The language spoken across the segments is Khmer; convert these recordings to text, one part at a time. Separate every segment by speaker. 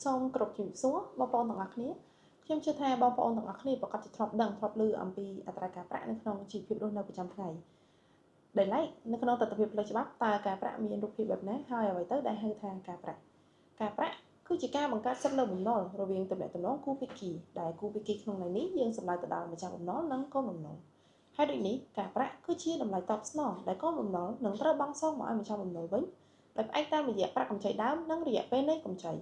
Speaker 1: សូមគោរពជំរាបសួរបងប្អូនទាំងអស់គ្នាខ្ញុំជឿថាបងប្អូនទាំងអស់គ្នាប្រកាសជាធ្លាប់ដឹងធ្លាប់ឮអំពីអត្រាការប្រាក់នៅក្នុងជីវភាពរស់នៅប្រចាំថ្ងៃដែលឡែកនៅក្នុងទស្សនវិជ្ជាផ្លូវច្បាប់តើការប្រាក់មានរូបភាពបែបណាហើយអ្វីទៅដែលហៅថាការប្រាក់គឺជាការបង្កើតសិទ្ធិលើបំណុលរវាងទំនាក់ទំនងគូភាគីដែលគូភាគីក្នុងន័យនេះយើងសំដៅទៅដល់ម្ចាស់បំណុលនិងកូនបំណុលហើយដូចនេះការប្រាក់គឺជាតម្លៃតបស្នងដែលកូនបំណុលនឹងត្រូវបង់សងមកឲ្យម្ចាស់បំណុលវិញដោយផ្អែកតាមរយៈប្រាក់កម្ចីដើមនិងរយៈពេលនៃកម្ចី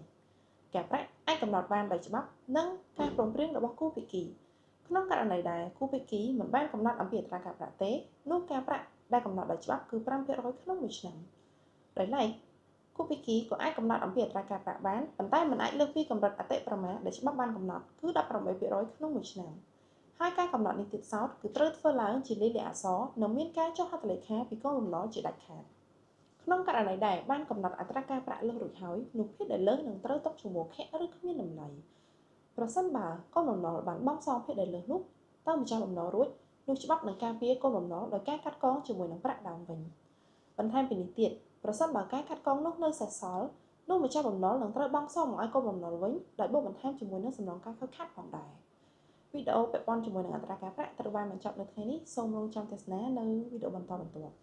Speaker 1: ការប្រាក់អាចកំណត់បានដោយច្បាប់និងការព្រមព្រៀងរបស់គូភាគីក្នុងករណីដែលគូភាគីមិនបានកំណត់អំពីអត្រាការប្រាក់ទេនោះការប្រាក់ដែលកំណត់ដោយច្បាប់គឺ 5% ក្នុងមួយឆ្នាំដោយឡែកគូភាគីក៏អាចកំណត់អំពីអត្រាការប្រាក់បានប៉ុន្តែមិនអាចលើសពីកម្រិតអតិប្រមាណដែលច្បាប់បានកំណត់គឺ 18% ក្នុងមួយឆ្នាំហើយការកំណត់នេះទៀតសោតគឺត្រូវធ្វើឡើងជាលាយលក្ខណ៍អក្សរនិងមានការចុះហត្ថលេខាពីកូនបំណុលជាដាច់ខាតក្នុងករណីដែលបានកំណត់អត្រាការប្រាក់លើសរួចហើយនោះភាគដែលលើសនឹងត្រូវຕົកជាមោខៈឬគ្មានតម្លៃប្រសិនបើកូនបំណុលបានបង់សងភាគដែលលើសនោះតើម្ចាស់បំណុលរួចនោះច្បាប់នឹងការពារកូនបំណុលដោយការកាត់កងជាមួយនឹងប្រាក់ដើមវិញបន្ថែមពីនេះទៀតប្រសិនបើការកាត់កងនោះនៅសេសសល់នោះម្ចាស់បំណុលនឹងត្រូវបង់សងមកឲ្យកូនបំណុលវិញដោយបូកបន្ថែមជាមួយនឹងសំណងការខូចខាតផងដែរវីដេអូពាក់ព័ន្ធជាមួយនឹងអត្រាការប្រាក់ត្រូវបានបញ្ចប់នៅថ្ងៃនេះសូមរងចាំទស្សនានៅវីដេអូបន្តបន្ទាប់